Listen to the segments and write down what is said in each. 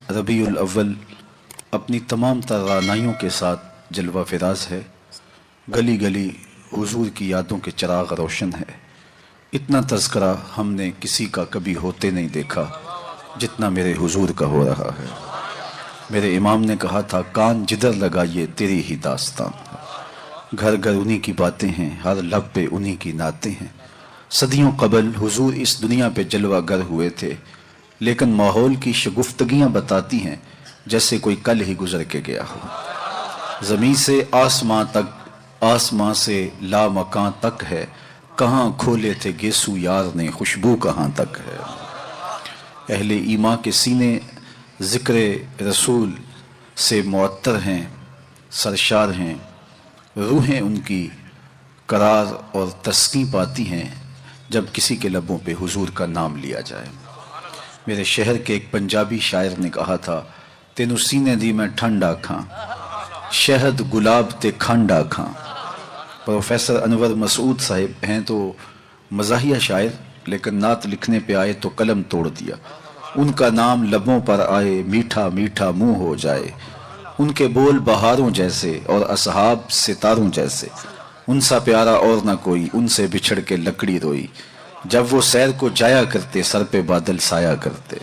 ربیع الاول اپنی تمام توانائیوں کے ساتھ جلوہ فراز ہے، گلی گلی حضور کی یادوں کے چراغ روشن ہے۔ اتنا تذکرہ ہم نے کسی کا کبھی ہوتے نہیں دیکھا جتنا میرے حضور کا ہو رہا ہے۔ میرے امام نے کہا تھا، کان جدھر لگائیے تیری ہی داستان ہے، گھر گھر انہی کی باتیں ہیں، ہر لب پہ انہی کی نعتیں ہیں۔ صدیوں قبل حضور اس دنیا پہ جلوہ گر ہوئے تھے، لیکن ماحول کی شگفتگیاں بتاتی ہیں جیسے کوئی کل ہی گزر کے گیا ہو۔ زمین سے آسماں تک، آسماں سے لامکاں تک ہے، کہاں کھولے تھے گیسو یار نے، خوشبو کہاں تک ہے۔ اہل ایمان کے سینے ذکر رسول سے معطر ہیں، سرشار ہیں، روحیں ان کی قرار اور تسکین پاتی ہیں جب کسی کے لبوں پہ حضور کا نام لیا جائے۔ میرے شہر کے ایک پنجابی شاعر نے کہا تھا، تینوں سینے دی میں ٹھنڈا کھاں، شہد گلاب تے کھانڈا کھاں۔ پروفیسر انور مسعود صاحب ہیں تو مزاحیہ شاعر، لیکن نعت لکھنے پہ آئے تو قلم توڑ دیا۔ ان کا نام لبوں پر آئے، میٹھا میٹھا منہ ہو جائے، ان کے بول بہاروں جیسے اور اصحاب ستاروں جیسے، ان سا پیارا اور نہ کوئی، ان سے بچھڑ کے لکڑی روئی، جب وہ سیر کو جایا کرتے سر پہ بادل سایہ کرتے۔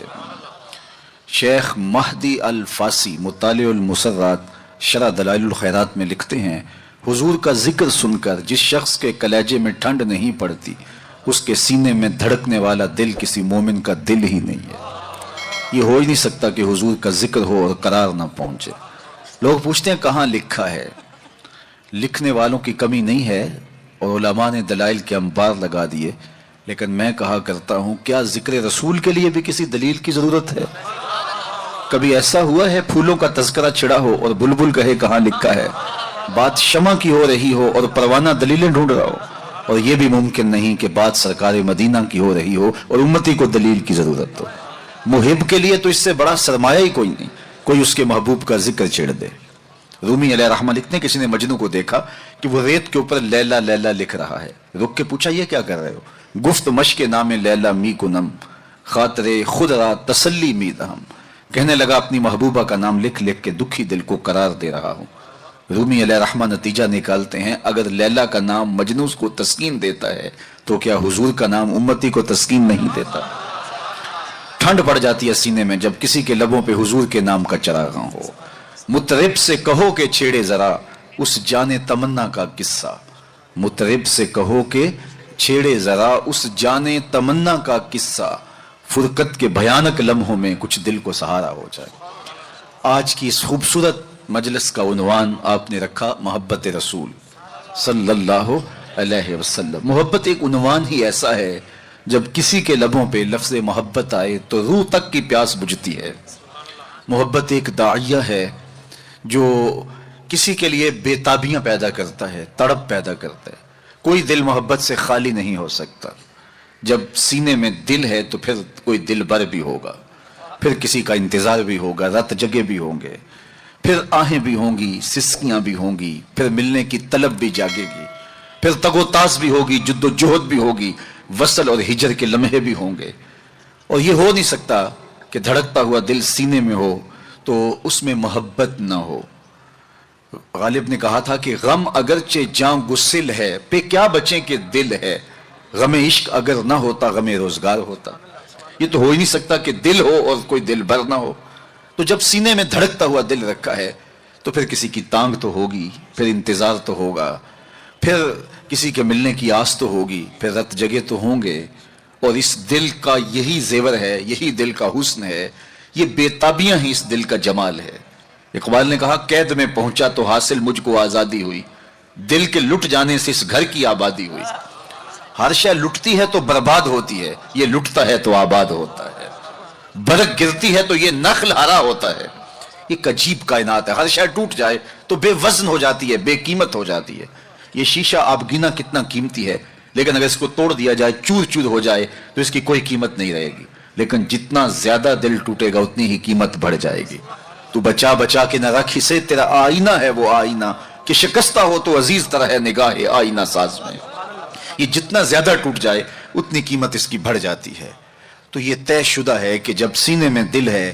شیخ مہدی الفاسی مطالع المسرات شرح دلائل الخیرات میں لکھتے ہیں، حضور کا ذکر سن کر جس شخص کے کلیجے میں ٹھنڈ نہیں پڑتی، اس کے سینے میں دھڑکنے والا دل کسی مومن کا دل ہی نہیں ہے۔ یہ ہو ہی نہیں سکتا کہ حضور کا ذکر ہو اور قرار نہ پہنچے۔ لوگ پوچھتے ہیں کہاں لکھا ہے؟ لکھنے والوں کی کمی نہیں ہے اور علماء نے دلائل کے انبار لگا دیے، لیکن میں کہا کرتا ہوں، کیا ذکر رسول کے لیے بھی کسی دلیل کی ضرورت ہے؟ کبھی ایسا ہوا ہے پھولوں کا تذکرہ چھڑا ہو اور بلبل کہے کہاں لکھا ہے؟ بات شمع کی ہو رہی ہو اور پروانہ دلیلیں ڈھونڈ رہا ہو، اور یہ بھی ممکن نہیں کہ بات سرکار مدینہ کی ہو رہی ہو اور امتی کو دلیل کی ضرورت ہو۔ محب کے لیے تو اس سے بڑا سرمایہ ہی کوئی نہیں، کوئی اس کے محبوب کا ذکر چھیڑ دے۔ رومی علیہ رحمہ لکھتے ہیں، کسی نے مجنوں کو دیکھا کہ وہ ریت کے اوپر لیلا لیلا لکھ رہا ہے، رک کے پوچھا یہ کیا کر رہے ہو؟ گفت مشق نام لیلا می کنم، خاطر خود را تسلی می دہم، کہنے لگا اپنی محبوبہ کا نام لکھ لکھ کے دکھی دل کو قرار دے رہا ہوں۔ رومی علیہ رحمہ نتیجہ نکالتے ہیں، اگر لیلا کا نام مجنوں کو تسکین دیتا ہے تو کیا حضور کا نام امتی کو تسکین نہیں دیتا؟ ٹھنڈ پڑ جاتی ہے سینے میں جب کسی کے لبوں پہ حضور کے نام کا چراغاں ہو۔ مطرب سے کہو کہ چھیڑے ذرا اس جان تمنا کا قصہ، مطرب سے کہو کہ چھیڑے ذرا اس جان تمنا کا قصہ، فرقت کے بھیانک لمحوں میں کچھ دل کو سہارا ہو جائے۔ آج کی اس خوبصورت مجلس کا عنوان آپ نے رکھا محبت رسول صلی اللہ علیہ وسلم۔ محبت ایک عنوان ہی ایسا ہے، جب کسی کے لبوں پہ لفظ محبت آئے تو روح تک کی پیاس بجھتی ہے۔ محبت ایک داعیہ ہے جو کسی کے لیے بے تابیاں پیدا کرتا ہے، تڑپ پیدا کرتا ہے۔ کوئی دل محبت سے خالی نہیں ہو سکتا۔ جب سینے میں دل ہے تو پھر کوئی دل بر بھی ہوگا، پھر کسی کا انتظار بھی ہوگا، رت جگے بھی ہوں گے، پھر آہیں بھی ہوں گی، سسکیاں بھی ہوں گی، پھر ملنے کی طلب بھی جاگے گی، پھر تگ و تاس بھی ہوگی، جد و جہد بھی ہوگی، وصل اور ہجر کے لمحے بھی ہوں گے۔ اور یہ ہو نہیں سکتا کہ دھڑکتا ہوا دل سینے میں ہو تو اس میں محبت نہ ہو۔ غالب نے کہا تھا کہ غم اگرچہ جاں گسل ہے، پہ کیا بچیں کہ دل ہے، غم عشق اگر نہ ہوتا غم روزگار ہوتا۔ یہ تو ہو ہی نہیں سکتا کہ دل ہو اور کوئی دل بر نہ ہو۔ تو جب سینے میں دھڑکتا ہوا دل رکھا ہے تو پھر کسی کی تانگ تو ہوگی، پھر انتظار تو ہوگا، پھر کسی کے ملنے کی آس تو ہوگی، پھر رت جگے تو ہوں گے۔ اور اس دل کا یہی زیور ہے، یہی دل کا حسن ہے، یہ بے تابیاں ہی اس دل کا جمال ہے۔ اقبال نے کہا، قید میں پہنچا تو حاصل مجھ کو آزادی ہوئی، دل کے لٹ جانے سے اس گھر کی آبادی ہوئی۔ ہر شے لٹتی ہے تو برباد ہوتی ہے، یہ لٹتا ہے تو آباد ہوتا ہے۔ برگ گرتی ہے تو یہ نخل ہرا ہوتا ہے۔ ایک عجیب کائنات ہے، ہر شے ٹوٹ جائے تو بے وزن ہو جاتی ہے، بے قیمت ہو جاتی ہے۔ یہ شیشہ آپ گنا کتنا قیمتی ہے، لیکن اگر اس کو توڑ دیا جائے، چور چور ہو جائے تو اس کی کوئی قیمت نہیں رہے گی، لیکن جتنا زیادہ دل ٹوٹے گا اتنی ہی قیمت بڑھ جائے گی۔ تو بچا بچا کے نہ رکھ اسے، تیرا آئینہ ہے وہ آئینہ کہ شکستہ ہو تو عزیز طرح ہے نگاہ آئینہ ساز میں۔ یہ جتنا زیادہ ٹوٹ جائے اتنی قیمت اس کی بڑھ جاتی ہے۔ تو یہ طے شدہ ہے کہ جب سینے میں دل ہے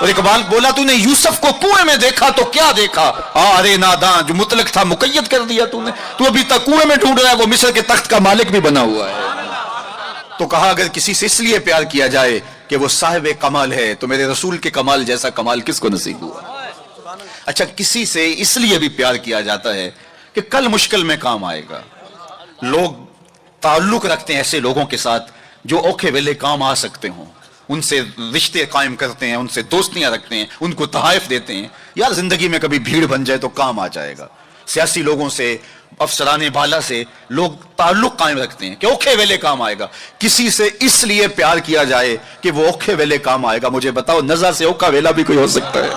اور اقبال بولا تو نے یوسف کو کنویں میں دیکھا تو کیا دیکھا، ارے ناداں جو مطلق تھا مقید کر دیا تو نے، تو ابھی تک کنویں میں ڈھونڈ رہا ہے، وہ مصر کے تخت کا مالک بھی بنا ہوا ہے۔ تو کہا اگر کسی سے اس لیے پیار کیا جائے کہ وہ صاحب کمال ہے تو میرے رسول کے کمال جیسا کمال کس کو نصیب ہوا۔ اچھا کسی سے اس لیے بھی پیار کیا جاتا ہے کہ کل مشکل میں کام آئے گا۔ لوگ تعلق رکھتے ہیں ایسے لوگوں کے ساتھ جو اوکھے ویلے کام آ سکتے ہوں، ان سے رشتے قائم کرتے ہیں، ان سے دوستیاں رکھتے ہیں، ان کو تحائف دیتے ہیں، یار زندگی میں کبھی بھیڑ بن جائے تو کام آ جائے گا۔ سیاسی لوگوں سے، افسران بالا سے لوگ تعلق قائم رکھتے ہیں کہ اوکھے ویلے کام آئے گا۔ کسی سے اس لیے پیار کیا جائے کہ وہ اوکھے ویلے کام آئے گا۔ مجھے بتاؤ نزع سے اوکھا ویلا بھی کوئی ہو سکتا ہے؟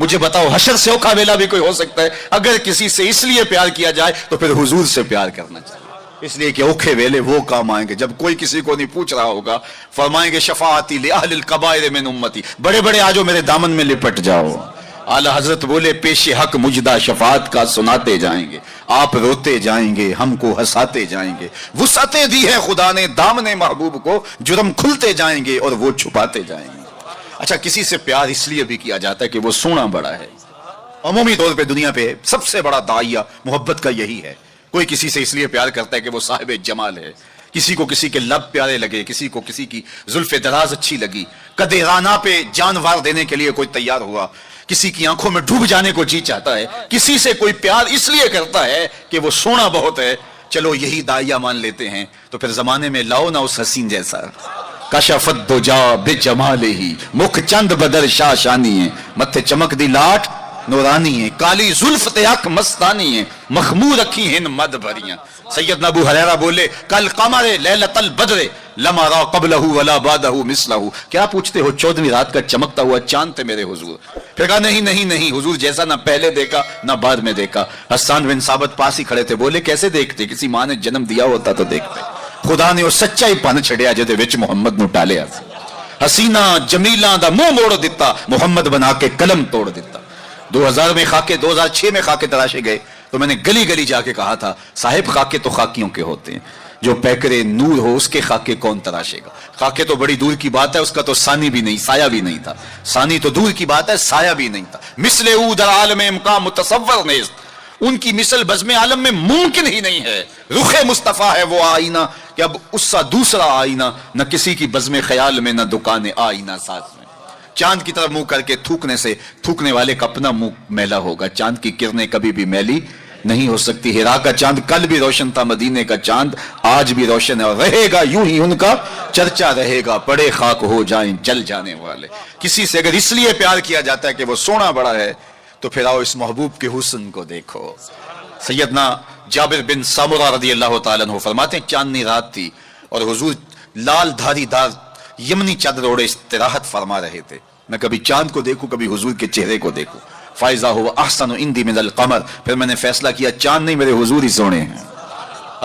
مجھے بتاؤ حشر سے اوکھا ویلا بھی کوئی ہو سکتا ہے؟ اگر کسی سے اس لیے پیار کیا جائے تو پھر حضور سے پیار کرنا چاہیے، اس لیے کہ اوکھے ویلے وہ کام آئیں گے جب کوئی کسی کو نہیں پوچھ رہا ہوگا۔ فرمائیں گے شفاعتی لأہل الکبائر من امتی، بڑے بڑے آجو میرے دامن میں لپٹ جاؤ۔ اعلی حضرت بولے پیش حق مجدہ شفاعت کا سناتے جائیں گے، آپ روتے جائیں گے ہم کو ہنساتے جائیں گے، وسعتیں دی ہے خدا نے دامن محبوب کو، جرم کھلتے جائیں گے اور وہ چھپاتے جائیں گے۔ اچھا کسی سے پیار اس لیے بھی کیا جاتا ہے کہ وہ سونا بڑا ہے۔ عمومی طور پہ دنیا پہ سب سے بڑا داعیہ محبت کا یہی ہے۔ کوئی کسی سے اس لیے پیار کرتا ہے کہ وہ صاحب جمال ہے، کسی کو کسی کے لب پیارے لگے، کسی کو کسی کی زلف دراز اچھی لگی، قد رانا پہ جان وار دینے کے لیے کوئی تیار ہوا، کسی کی آنکھوں میں ڈوب جانے کو جی چاہتا ہے، کسی سے کوئی پیار اس لیے کرتا ہے کہ وہ سونا بہت ہے۔ چلو یہی داعیہ مان لیتے ہیں تو پھر زمانے میں لاؤ نہ اس حسین جیسا۔ کشفت دجا بجمالہ، مکھ چند بدر شاشانی ہے، متھے چمک دی لاٹ نورانی ہے، کالی زلف تے اکھ مستانی ہے، مخمور رکھی ہیں مد بھریاں۔ سیدنا ابو ہریرہ بولے کل قمر لیلۃ البدر لما را قبلہ ولا بعدہ مثلہ، کیا پوچھتے ہو 14ویں رات کا چمکتا ہوا چاند تھے میرے حضور۔ پھر کہا نہیں نہیں نہیں، حضور جیسا نہ پہلے دیکھا نہ بعد میں دیکھا۔ حسان بن ثابت پاس ہی کھڑے تھے، بولے کیسے دیکھتے؟ کسی ماں نے جنم دیا ہوتا تو دیکھتے۔ خدا نے وہ سچائی پن چھڑیا جدے وچ محمد نو ٹالیا، حسینہ جمیلاں دا منہ موڑ دیتا، محمد بنا کے قلم توڑ دیتا۔ 2006 میں خاکے تراشے گئے تو میں نے گلی گلی جا کے کہا تھا صاحب خاکے تو خاکیوں کے ہوتے ہیں، جو پیکرے نور ہو اس کے خاکے کون تراشے گا؟ خاکے تو بڑی دور کی بات ہے، اس کا تو ثانی بھی نہیں، سایہ بھی نہیں تھا۔ ثانی تو دور کی بات ہے، سایہ بھی نہیں تھا۔ مثل او در عالم امکان متصور نیست، ان کی مثل بزم عالم میں ممکن ہی نہیں ہے۔ رخ مصطفیٰ ہے وہ آئینہ کہ اب اس سا دوسرا آئینہ، نہ کسی کی بزم خیال میں نہ دکان آئینہ ساز میں۔ چاند کی طرف منہ کر کے تھوکنے سے تھوکنے والے کا اپنا منہ میلا ہوگا۔ چاند کی کرنیں کبھی بھی میلی نہیں ہو سکتی۔ ہرا کا چاند کل بھی روشن تھا، مدینے کا چاند آج بھی روشن ہے، اور رہے گا یوں ہی ان کا چرچا رہے گا، پڑے خاک ہو جائیں جل جانے والے۔ کسی سے اگر اس لیے پیار کیا جاتا ہے کہ وہ سونا بڑا ہے تو پھر آؤ اس محبوب کے حسن کو دیکھو۔ سیدنا جابر بن سامورہ رضی اللہ تعالیٰ عنہ فرماتے ہیں چاندنی رات تھی اور حضور لال دھاری دار یمنی چادر اوڑے استراحت فرما رہے تھے۔ میں کبھی چاند کو دیکھوں کبھی حضور کے چہرے کو دیکھوں۔ فائزہ ہوا احسن عندی من القمر، پھر میں نے فیصلہ کیا چاند نہیں میرے حضور ہی سونے ہیں۔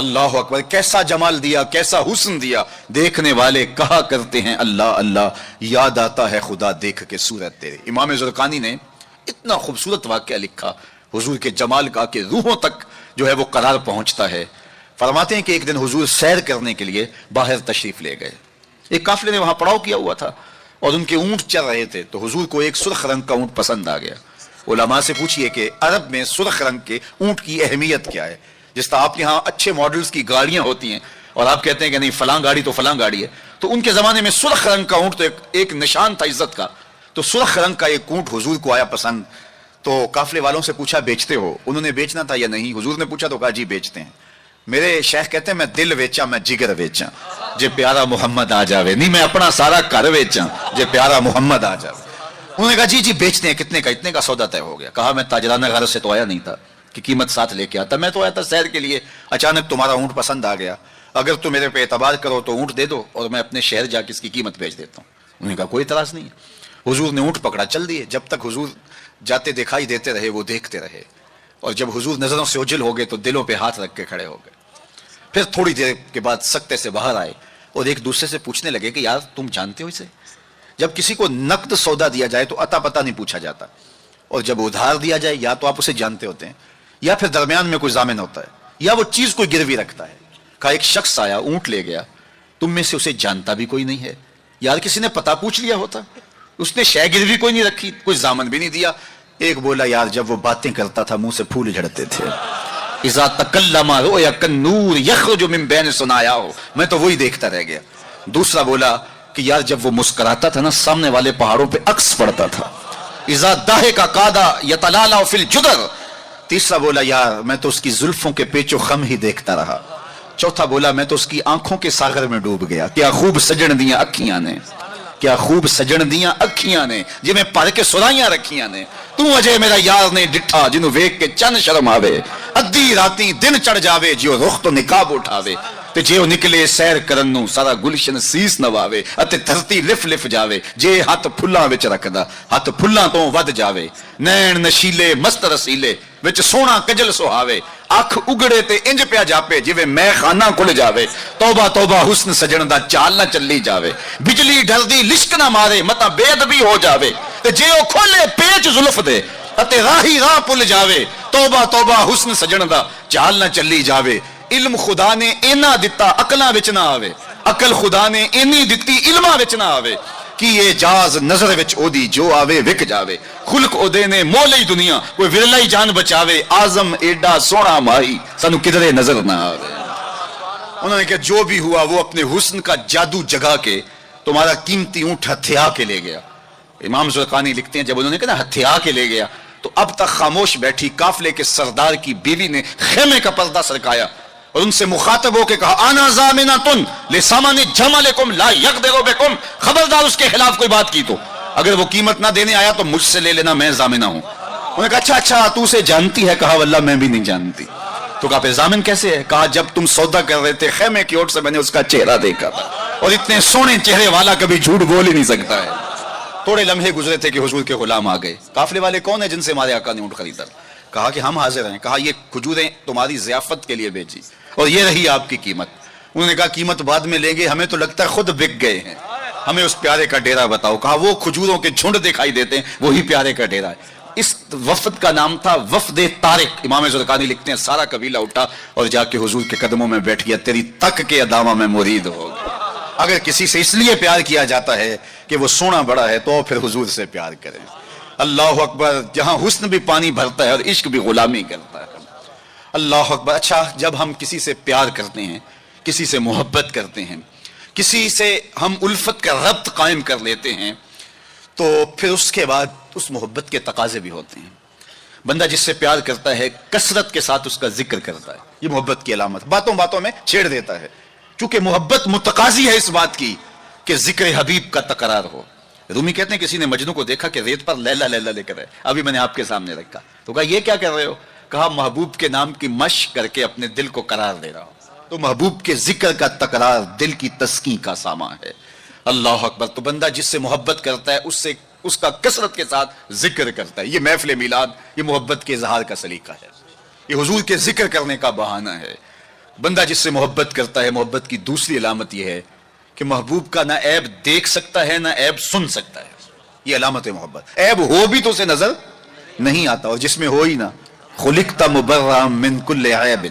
اللہ اکبر، کیسا جمال دیا، کیسا حسن دیا۔ دیکھنے والے کہا کرتے ہیں اللہ اللہ، یاد آتا ہے خدا دیکھ کے صورت تیرے۔ امام زرقانی نے اتنا خوبصورت واقعہ لکھا حضور کے جمال کا کہ روحوں تک جو ہے وہ قرار پہنچتا ہے۔ فرماتے ہیں کہ ایک دن حضور سیر کرنے کے لیے باہر تشریف لے گئے، ایک قافلے نے وہاں پڑاؤ کیا ہوا تھا اور ان کے اونٹ چل رہے تھے، تو حضور کو ایک سرخ رنگ کا اونٹ پسند آ گیا۔ علماء سے پوچھئے کہ عرب میں سرخ رنگ کے اونٹ کی اہمیت کیا ہے؟ جس طرح آپ کے ہاں اچھے ماڈلز کی گاڑیاں ہوتی ہیں اور آپ کہتے ہیں کہ نہیں فلاں گاڑی تو فلاں گاڑی ہے، تو ان کے زمانے میں سرخ رنگ کا اونٹ تو ایک نشان تھا عزت کا۔ تو سرخ رنگ کا ایک اونٹ حضور کو آیا پسند، تو قافلے والوں سے پوچھا بیچتے ہو؟ انہوں نے بیچنا تھا یا نہیں؟ حضور نے پوچھا تو کہا جی بیچتے ہیں۔ میرے شیخ کہتے ہیں میں دل ویچا میں جگر ویچا جے پیارا محمد آ جاوے، نہیں میں اپنا سارا گھر ویچا جے پیارا محمد آ جاوے۔ انہوں نے کہا جی بیچتے ہیں، کتنے کا؟ اتنے کا سودا طے ہو گیا۔ کہا میں تاجرانہ غرض سے تو آیا نہیں تھا کہ قیمت ساتھ لے کے آتا، میں تو آیا تھا سیر کے لیے، اچانک تمہارا اونٹ پسند آ گیا، اگر تم میرے پہ اعتبار کرو تو اونٹ دے دو اور میں اپنے شہر جا کے اس کی قیمت بیچ دیتا ہوں۔ انہوں نے کہا کوئی اعتراض نہیں ہے۔ حضور نے اونٹ پکڑا، چل دیے، جب تک حضور جاتے دکھائی دیتے رہے وہ دیکھتے رہے، اور جب حضور نظروں سے اوجھل ہو گئے تو دلوں پہ ہاتھ رکھ کے کھڑے ہو گئے۔ پھر تھوڑی دیر کے بعد سکتے سے باہر آئے اور ایک دوسرے سے پوچھنے لگے کہ یار تم جانتے ہو اسے؟ جب کسی کو نقد سودا دیا جائے تو عطا پتہ نہیں پوچھا جاتا، اور جب ادھار دیا جائے یا تو آپ اسے جانتے ہوتے ہیں یا پھر درمیان میں کوئی ضامن ہوتا ہے یا وہ چیز کوئی گروی رکھتا ہے۔ کہا ایک شخص آیا اونٹ لے گیا، تم میں سے اسے جانتا بھی کوئی نہیں ہے، یار کسی نے پتہ پوچھ لیا ہوتا۔ اس نے شے گروی کوئی نہیں رکھی, کوئی ضامن بھی نہیں دیا. ایک بولا یار جب وہ باتیں کرتا تھا منہ سے پھول جھڑتے تھے. اذا تکلم رؤیا کالنور یخرج من بین ثنایاہ, میں تو وہی دیکھتا رہ گیا. دوسرا بولا کہ یار جب وہ مسکراتا تھا نا سامنے والے پہاڑوں پہ عکس پڑتا تھا. اذا ضحک کاد یتلالع فی الجدر. تیسرا بولا یار میں تو اس کی زلفوں کے پیچ و خم ہی دیکھتا رہا. چوتھا بولا میں تو اس کی آنکھوں کے ساغر میں ڈوب گیا. کیا خوب سجن دیاں اکھیاں نے, کیا خوب سجن دیاں اکھیاں نے جی میں پڑھ کے سرائیاں رکھیاں نے. تو اجے میرا یار نے ڈٹھا جنوں ویکھ کے چن شرم آوے. ادھی راتی دن چڑھ جاوے جیو رخ تو نقاب اٹھاوے. تے جے او نکلے سیر کرن نو سارا گلشن سیس نواوے اتے دھرتی لف لف جاوے. جے ہاتھ پھلاں وچ رکھدا ہاتھ پھلاں تو ود جاوے. نین نشیلے مست رسیلے وچ سونا کجل سہاوے. اکھ اگڑے تے انج پیا جاپے جویں میں خانہ کھل جاوے. توبہ توبہ حسن سجن دا چال نہ چلی جاوے. بجلی ڈردی لشک نہ مارے متا بے ادبی ہو جاوے. تے جے او کھولے پیچ زلف دے اتے راہی راہ پل جاوے. توبہ توبہ حسن سجن دا چال نہ چلی جاوے. علم خدا نے اینا دتا عقلاں وچ نہ آوے. عقل خدا نے اینی دتی علماں وچ نہ آوے. کی یہ جاز نظر وچ او دی جو آوے وک جاوے. خلق او دے نے مولئی دنیا کوئی ورلائی جان بچاوے. اعظم ایڈا سونا ماہی سانو کدھرے نظر نہ آوے. انہوں نے کہا جو بھی ہوا وہ اپنے حسن کا جادو جگا کے تمہارا قیمتی اونٹ ہتھیا کے لے گیا. امام زرقانی لکھتے ہیں جب انہوں نے کہا ہتھیا کے لے گیا تو اب تک خاموش بیٹھی قافلے کے سردار کی بیوی نے خیمے کا پردہ سرکایا اور ان سے مخاطب ہو کے کہا آنا ضامنۃ لثمن جملکم لا یقدر بکم. خبردار اس کے خلاف کوئی بات کی تو اگر وہ قیمت نہ دینے آیا تو مجھ سے لے لینا, میں ضامنہ ہوں. انہوں نے کہا اچھا اچھا تو اسے جانتی ہے؟ کہا واللہ میں بھی نہیں جانتی. تو کہا پھر ضامن کیسے ہے؟ کہا جب تم سودا کر رہے تھے خیمے کی اوٹ سے میں نے اس کا چہرہ دیکھا تھا اور اتنے سونے چہرے والا کبھی جھوٹ بول ہی نہیں سکتا ہے. تھوڑے لمحے گزرے تھے کہ حضور کے غلام آ گئے. قافلے والے کون ہیں جن سے ہمارے آقا نے اونٹ خریدا؟ کہا کہ ہم حاضر ہیں. کہا یہ کھجوریں تمہاری ضیافت کے لیے بھیجی اور یہ رہی آپ کی قیمت. انہوں نے کہا قیمت بعد میں لیں گے, ہمیں تو لگتا ہے خود بک گئے ہیں, ہمیں اس پیارے کا ڈیرا بتاؤ. کہا وہ کھجوروں کے جھنڈ دکھائی دیتے ہیں وہی پیارے کا ڈیرا ہے. اس وفد کا نام تھا وفد طارق. امام زرقانی لکھتے ہیں سارا قبیلہ اٹھا اور جا کے حضور کے قدموں میں بیٹھ گیا. تیری تک کے ادامہ میں مرید ہو گیا. اگر کسی سے اس لیے پیار کیا جاتا ہے کہ وہ سونا بڑا ہے تو پھر حضور سے پیار کریں. اللہ اکبر. جہاں حسن بھی پانی بھرتا ہے اور عشق بھی غلامی کرتا ہے. اللہ اکبر. اچھا جب ہم کسی سے پیار کرتے ہیں, کسی سے محبت کرتے ہیں, کسی سے ہم الفت کا ربط قائم کر لیتے ہیں تو پھر اس کے بعد اس محبت کے تقاضے بھی ہوتے ہیں. بندہ جس سے پیار کرتا ہے کثرت کے ساتھ اس کا ذکر کرتا ہے. یہ محبت کی علامت. باتوں باتوں میں چھیڑ دیتا ہے چونکہ محبت متقاضی ہے اس بات کی کہ ذکر حبیب کا تکرار ہو. رومی کہتے ہیں کسی نے مجنو کو دیکھا کہ ریت پر لیلا لیلا لے کر ہے. ابھی میں نے آپ کے سامنے رکھا تو کہا یہ کیا کر رہے ہو؟ کہا محبوب کے نام کی مشق کر کے اپنے دل کو قرار دے رہا ہوں. تو محبوب کے ذکر کا تکرار دل کی تسکین کا سامان ہے. اللہ اکبر. تو بندہ جس سے محبت کرتا ہے اس کا کثرت کے ساتھ ذکر کرتا ہے. یہ محفل میلاد یہ محبت کے اظہار کا سلیقہ ہے. یہ حضور کے ذکر کرنے کا بہانہ ہے. بندہ جس سے محبت کرتا ہے محبت کی دوسری علامت یہ ہے کہ محبوب کا نہ عیب دیکھ سکتا ہے نہ عیب سن سکتا ہے. یہ علامت محبت. عیب ہو بھی تو اسے نظر نہیں آتا اور جس میں ہو ہی نہ. خلقت مبرأ من کل عیب.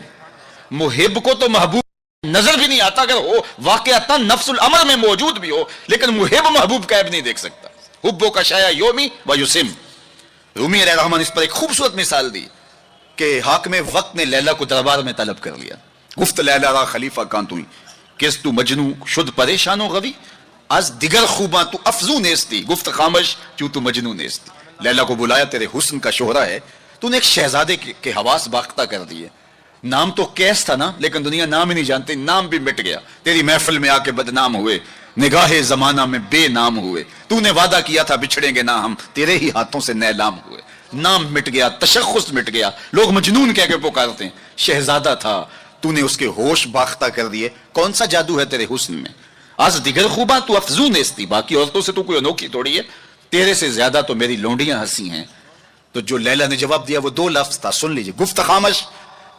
محب کو تو محبوب نظر بھی نہیں آتا اگر ہو واقعتا نفس الامر میں موجود بھی ہو, لیکن محب محبوب کا عیب نہیں دیکھ سکتا. حبو کا شایا یومی و یسم. رومی علیہ الرحمن اس پر ایک خوبصورت مثال دی کہ حاکم وقت نے لیلا کو دربار میں طلب کر لیا. گفت لیلا را خلیفہ کان توئی کس تو مجنو شد پریشان و غوی از دیگر خوباں تو افزو نیستی. گفت خامش چوں تو مجنو نیستی. لیلا کو بلایا تیرے حسن کا شہرہ ہے, تو نے ایک شہزادے کے حواس باختہ کر دیے. نام تو کیس تھا نا لیکن دنیا نام ہی نہیں جانتی, نام بھی مٹ گیا. تیری محفل میں آ کے بدنام ہوئے, نگاہ زمانہ میں بے نام ہوئے. تو نے وعدہ کیا تھا بچھڑیں گے نہ ہم, تیرے ہی ہاتھوں سے نیلام ہوئے. نام مٹ گیا, تشخص مٹ گیا, لوگ مجنون کہہ کے پکارتے ہیں. شہزادہ تھا تو نے اس کے ہوش باختہ کر دیے. کون سا جادو ہے تیرے حسن میں؟ آج دیگر خوباں تو افزون نیستی. باقی عورتوں سے تو کوئی انوکھی تھوڑی ہے, تیرے سے زیادہ تو میری لونڈیاں ہنسی ہیں. تو جو لیلا نے جواب دیا وہ دو لفظ تھا, سن لیجئے. گفت خامش.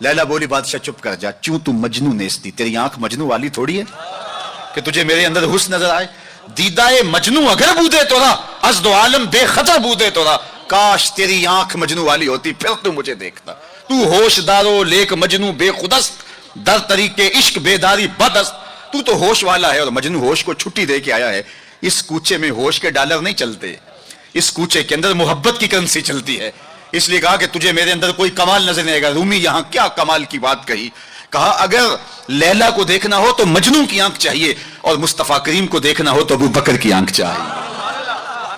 لیلا بولی بادشاہ چپ کر جا, چوں تو مجنو نیستی. تیری آنکھ مجنو والی تھوڑی ہے کہ تجھے میرے اندر حسن نظر آئے. دیدائے مجنو اگر بودے تو را از دو عالم بے خطر بودے تو را. کاش تیری آنکھ مجنو والی ہوتی پھر تو مجھے دیکھتا. تو ہوش دارو لیک مجنو بے خودست, در طریقے عشق بیداری بدست. تو ہوش والا ہے اور مجنو ہوش کو چھٹی دے کے آیا ہے. اس کوچے میں ہوش کے ڈالر نہیں چلتے، اس کوچے کے اندر محبت کی کرنسی چلتی ہے. اس لیے کہا کہ تجھے میرے اندر کوئی کمال نظر نہیں آئے گا. رومی یہاں کیا کمال کی بات کہی. کہا اگر لیلا کو دیکھنا ہو تو مجنوں کی آنکھ چاہیے، اور مصطفیٰ کریم کو دیکھنا ہو تو ابو بکر کی آنکھ چاہیے.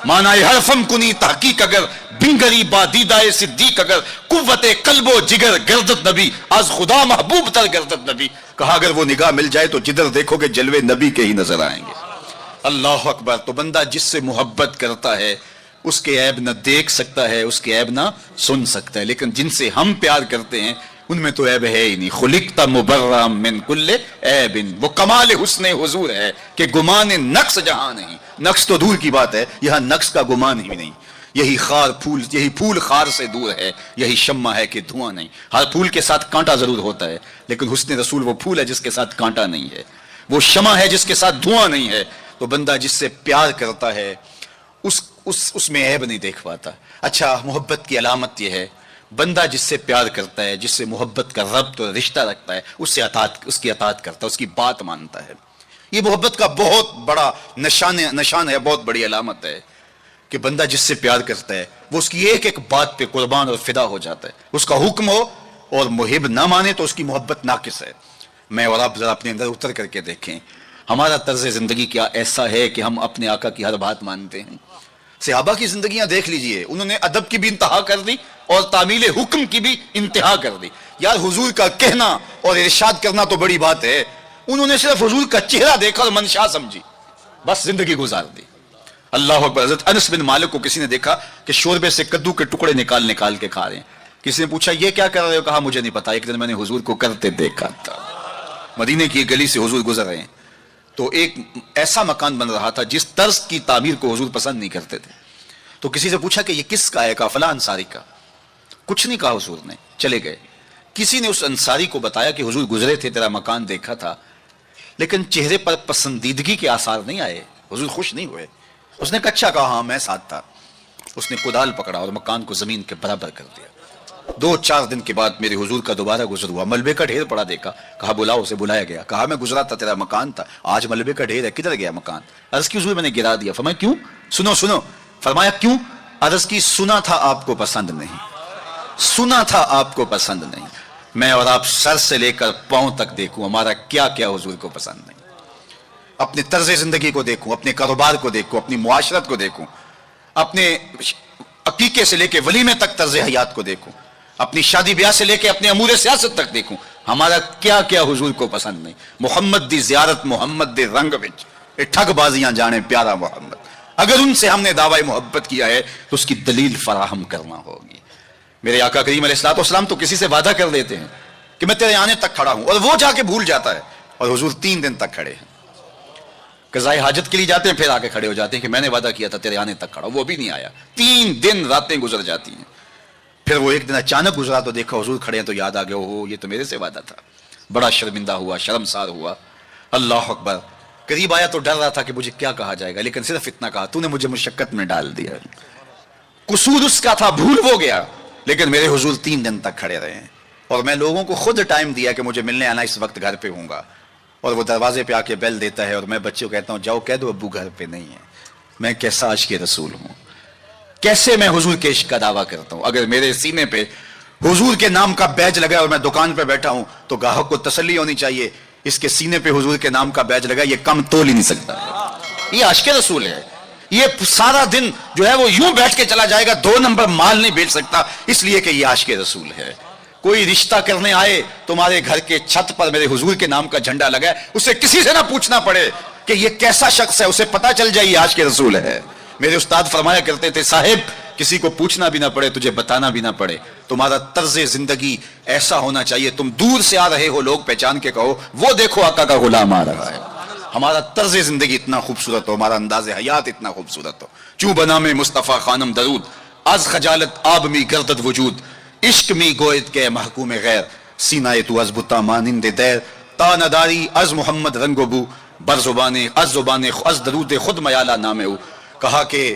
معنی حرفم کنی تحقیق اگر بنگری با دیدائے صدیق اگر قوت قلب و جگر گردت نبی از خدا محبوب تر گردت نبی. کہا اگر وہ نگاہ مل جائے تو جدھر دیکھو گے جلوے نبی کے ہی نظر آئیں گے. اللہ اکبر. تو بندہ جس سے محبت کرتا ہے اس کے عیب نہ دیکھ سکتا ہے، اس کے عیب نہ سن سکتا ہے، لیکن جن سے ہم پیار کرتے ہیں ان میں تو عیب ہے ہی نہیں. خلقت مبرأ من کل عیب، وہ کمال حسن حضور ہے کہ گمان نقص جہاں نہیں. نقص تو دور کی بات ہے، یہاں نقص کا گمان ہی نہیں. یہی پھول خار سے دور ہے، یہی شمع ہے کہ دھواں نہیں. ہر پھول کے ساتھ کانٹا ضرور ہوتا ہے، لیکن حسن رسول وہ پھول ہے جس کے ساتھ کانٹا نہیں ہے، وہ شمع ہے جس کے ساتھ دھواں نہیں ہے. تو بندہ جس سے پیار کرتا ہے اس میں عیب نہیں دیکھ پاتا. اچھا، محبت کی علامت یہ ہے بندہ جس سے پیار کرتا ہے، جس سے محبت کا ربط اور رشتہ رکھتا ہے، اس کی اطاعت کرتا ہے، اس کی بات مانتا ہے. یہ محبت کا بہت بڑا نشان ہے، بہت بڑی علامت ہے کہ بندہ جس سے پیار کرتا ہے وہ اس کی ایک ایک بات پہ قربان اور فدا ہو جاتا ہے. اس کا حکم ہو اور محب نہ مانے تو اس کی محبت ناقص ہے. میں اور آپ ذرا اپنے اندر اتر کر کے دیکھیں ہمارا طرز زندگی کیا ایسا ہے کہ ہم اپنے آقا کی ہر بات مانتے ہیں. صحابہ کی زندگیاں دیکھ لیجئے، انہوں نے ادب کی بھی انتہا کر دی اور تعمیل حکم کی بھی انتہا کر دی. یار حضور کا کہنا اور ارشاد کرنا تو بڑی بات ہے، انہوں نے صرف حضور کا چہرہ دیکھا اور منشا سمجھی، بس زندگی گزار دی. اللہ اکبر. حضرت انس بن مالک کو کسی نے دیکھا کہ شوربے سے کدو کے ٹکڑے نکال کے کھا رہے ہیں. کسی نے پوچھا یہ کیا کر رہے ہو؟ کہا مجھے نہیں پتا، ایک دن میں نے حضور کو کرتے دیکھا تھا. مدینے کی ایک گلی سے حضور گزر رہے ہیں تو ایک ایسا مکان بن رہا تھا جس طرز کی تعمیر کو حضور پسند نہیں کرتے تھے. تو کسی سے پوچھا کہ یہ کس کا ہے؟ کہا فلاں انصاری کا. کچھ نہیں کہا حضور نے، چلے گئے. کسی نے اس انصاری کو بتایا کہ حضور گزرے تھے، تیرا مکان دیکھا تھا، لیکن چہرے پر پسندیدگی کے آثار نہیں آئے، حضور خوش نہیں ہوئے. اس نے کہا اچھا. کہا ہاں میں ساتھ تھا. اس نے کدال پکڑا اور مکان کو زمین کے برابر کر دیا. 2-4 دن کے بعد میرے حضور کا دوبارہ گزر ہوا، ملبے کا ڈھیر پڑا دیکھا. کہا بلاؤ. اسے بلایا گیا. کہا میں گزرا تھا، تیرا مکان تھا، آج ملبے کا ڈھیر ہے، کدھر گیا مکان؟ عرض کی حضور میں نے گرا دیا. فرمایا کیوں؟ سنو. فرمایا کیوں؟ عرض کی سنا تھا آپ کو پسند نہیں، سنا تھا آپ کو پسند نہیں. میں اور آپ سر سے لے کر پاؤں تک دیکھوں ہمارا کیا کیا حضور کو پسند نہیں. اپنے طرز زندگی کو دیکھوں، اپنے کاروبار کو دیکھوں، اپنی معاشرت کو دیکھوں، اپنے عقیقے سے لے کے ولیمے تک طرز حیات کو دیکھوں، اپنی شادی بیاہ سے لے کے اپنے امور سیاست تک دیکھوں ہمارا کیا کیا حضور کو پسند نہیں. محمد دی زیارت محمد دے رنگ وچ اے ٹھگ بازیاں جانے پیارا محمد. اگر ان سے ہم نے دعوی محبت کیا ہے تو اس کی دلیل فراہم کرنا ہوگی. میرے آقا کریم علیہ الصلوۃ والسلام تو کسی سے وعدہ کر دیتے ہیں کہ میں تیرے آنے تک کھڑا ہوں، اور وہ جا کے بھول جاتا ہے، اور حضور 3 دن تک کھڑے ہیں. قضائے حاجت کے لیے جاتے ہیں، پھر آ کے کھڑے ہو جاتے ہیں کہ میں نے وعدہ کیا تھا تیرے آنے تک کھڑا ہوں، وہ بھی نہیں آیا. 3 دن راتیں گزر جاتی ہیں. پھر وہ ایک دن اچانک گزرا تو دیکھا حضور کھڑے ہیں تو یاد آ گیا اوہ یہ تو میرے سے وعدہ تھا. بڑا شرمندہ ہوا، شرمسار ہوا. اللہ اکبر. قریب آیا تو ڈر رہا تھا کہ مجھے کیا کہا جائے گا، لیکن صرف اتنا کہا تو نے مجھے مشقت میں ڈال دیا. قصور اس کا تھا، بھول وہ گیا، لیکن میرے حضور 3 دن تک کھڑے رہے ہیں. اور میں لوگوں کو خود ٹائم دیا کہ مجھے ملنے آنا، اس وقت گھر پہ ہوں گا. اور وہ دروازے پہ آ کے بیل دیتا ہے اور میں بچوں کو کہتا ہوں جاؤ کہہ دو ابو گھر پہ نہیں ہے. میں کیسا عشق رسول ہوں، کیسے میں حضور کے عشق کا دعویٰ کرتا ہوں. اگر میرے سینے پہ حضور کے نام کا بیج لگا اور میں دکان پہ بیٹھا ہوں تو گاہک کو تسلی ہونی چاہیے اس کے سینے پہ حضور کے نام کا بیج لگا، یہ کم تول ہی نہیں سکتا. یہ عشق رسول ہے. یہ سارا دن جو ہے وہ یوں بیٹھ کے چلا جائے گا، 2 نمبر مال نہیں بیچ سکتا، اس لیے کہ یہ عشق رسول ہے. کوئی رشتہ کرنے آئے تمہارے گھر کے چھت پر میرے حضور کے نام کا جھنڈا لگا ہے، اسے کسی سے نہ پوچھنا پڑے کہ یہ کیسا شخص ہے، اسے پتا چل جائے یہ عاشق رسول ہے. میرے استاد فرمایا کرتے تھے صاحب کسی کو پوچھنا بھی نہ پڑے، تجھے بتانا بھی نہ پڑے، تمہارا طرز زندگی ایسا ہونا چاہیے تم دور سے آ رہے ہو لوگ پہچان کے کہو وہ دیکھو آقا کا غلام آ رہا ہے. ہمارا طرز زندگی اتنا خوبصورت ہو، ہمارا انداز حیات اتنا خوبصورت ہو. چوں بنا میں مصطفیٰ خانم درود از خجالت آب می گردد وجود عشق می گوید کے محکوم غیر سینہ تو از بتا مانند دیر تا نداری از محمد رنگ و بو بر زبان از درود خود میالہ نام او. کہا کہ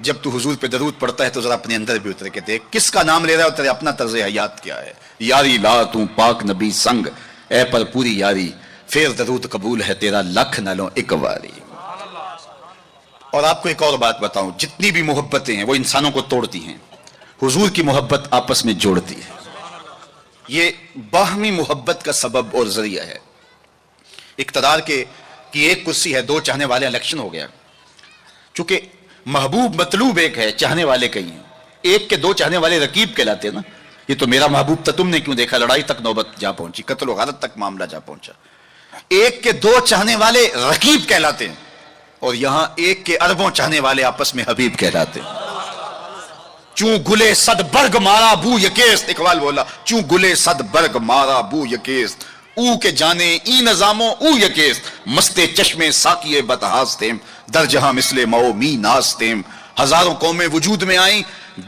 جب تو حضور پہ درود پڑھتا ہے تو ذرا اپنے اندر بھی اتر کے دیکھ کس کا نام لے رہا ہے اور تیرے اپنا طرز حیات کیا ہے. یاری لا تو پاک نبی سنگ اے پر پوری یاری پھر درود قبول ہے تیرا لکھ نہ لو ایک واری. اور آپ کو ایک اور بات بتاؤں، جتنی بھی محبتیں ہیں وہ انسانوں کو توڑتی ہیں، حضور کی محبت آپس میں جوڑتی ہے۔ یہ باہمی محبت کا سبب اور ذریعہ ہے۔ اقتدار کی ایک کرسی ہے، دو چاہنے والے، الیکشن ہو گیا، چونکہ محبوب مطلوب ایک ہے، چاہنے والے کئی ہیں، ایک کے دو چاہنے والے رقیب کہلاتے ہیں نا۔ یہ تو میرا محبوب تھا، تم نے کیوں دیکھا، لڑائی تک نوبت جا پہنچی، قتل و غارت تک معاملہ جا پہنچا۔ ایک کے دو چاہنے والے رقیب کہلاتے ہیں، اور یہاں ایک کے اربوں چاہنے والے آپس میں حبیب کہلاتے ہیں۔ چوں گلے صد برگ مارا بو یکیست، اقبال بولا، چوں گلے صد برگ مارا بو یکیست، او کے جانے ای نظاموں او یکیست، مستے چشمے ساکیے بتہاز تیم، در جہاں مثل مو می ناز تیم۔ ہزاروں قومیں وجود میں آئیں،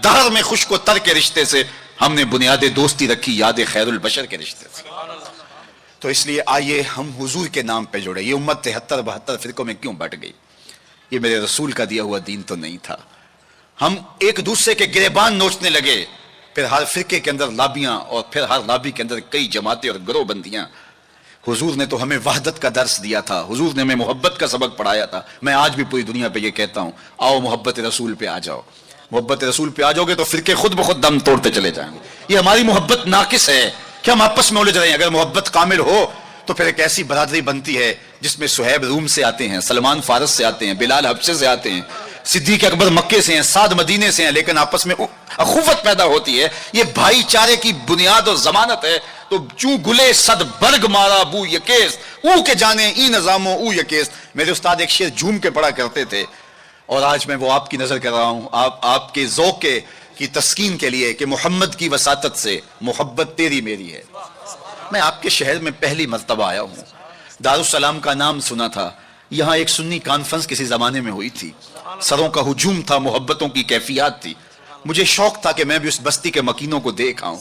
دہر میں خشک و تر کے رشتے سے، ہم نے بنیاد دوستی رکھی یاد خیر البشر کے رشتے سے۔ تو اس لیے آئیے ہم حضور کے نام پہ جڑے۔ یہ امت 73-72 فرقوں میں کیوں بٹ گئی؟ یہ میرے رسول کا دیا ہوا دین تو نہیں تھا۔ ہم ایک دوسرے کے گریبان نوچنے لگے، پھر ہر فرقے کے اندر لابیاں، اور پھر ہر لابی کے اندر کئی جماعتیں اور گروہ بندیاں۔ حضور نے تو ہمیں وحدت کا درس دیا تھا، حضور نے ہمیں محبت کا سبق پڑھایا تھا۔ میں آج بھی پوری دنیا پہ یہ کہتا ہوں، آؤ محبت رسول پہ آ جاؤ۔ محبت رسول پہ آ جاؤ گے تو فرقے خود بخود دم توڑتے چلے جائیں گے۔ یہ ہماری محبت ناقص ہے کہ ہم آپس میں الجھ رہے ہیں۔ اگر محبت کامل ہو تو پھر ایک ایسی برادری بنتی ہے جس میں صہیب روم سے آتے ہیں، سلمان فارس سے آتے ہیں، بلال حبشے سے آتے ہیں، صدیق اکبر مکے سے ہیں، سعد مدینے سے ہیں، لیکن آپس میں اخوت پیدا ہوتی ہے۔ یہ بھائی چارے کی بنیاد اور ضمانت ہے۔ تو چوں گلے صد برگ مارا بو یکیس، او کے جانے ای نظاموں او یکیس۔ میرے استاد ایک شعر جھوم کے پڑھا کرتے تھے، اور آج میں وہ آپ کی نظر کر رہا ہوں، آپ کے ذوق کی تسکین کے لیے، کہ محمد کی وساطت سے محبت تیری میری ہے۔ میں آپ کے شہر میں پہلی مرتبہ آیا ہوں، دارالسلام کا نام سنا تھا، یہاں ایک سنی کانفرنس کسی زمانے میں ہوئی تھی، سروں کا ہجوم تھا، محبتوں کی کیفیات تھی۔ مجھے شوق تھا کہ میں بھی اس بستی کے مکینوں کو دیکھ آؤں،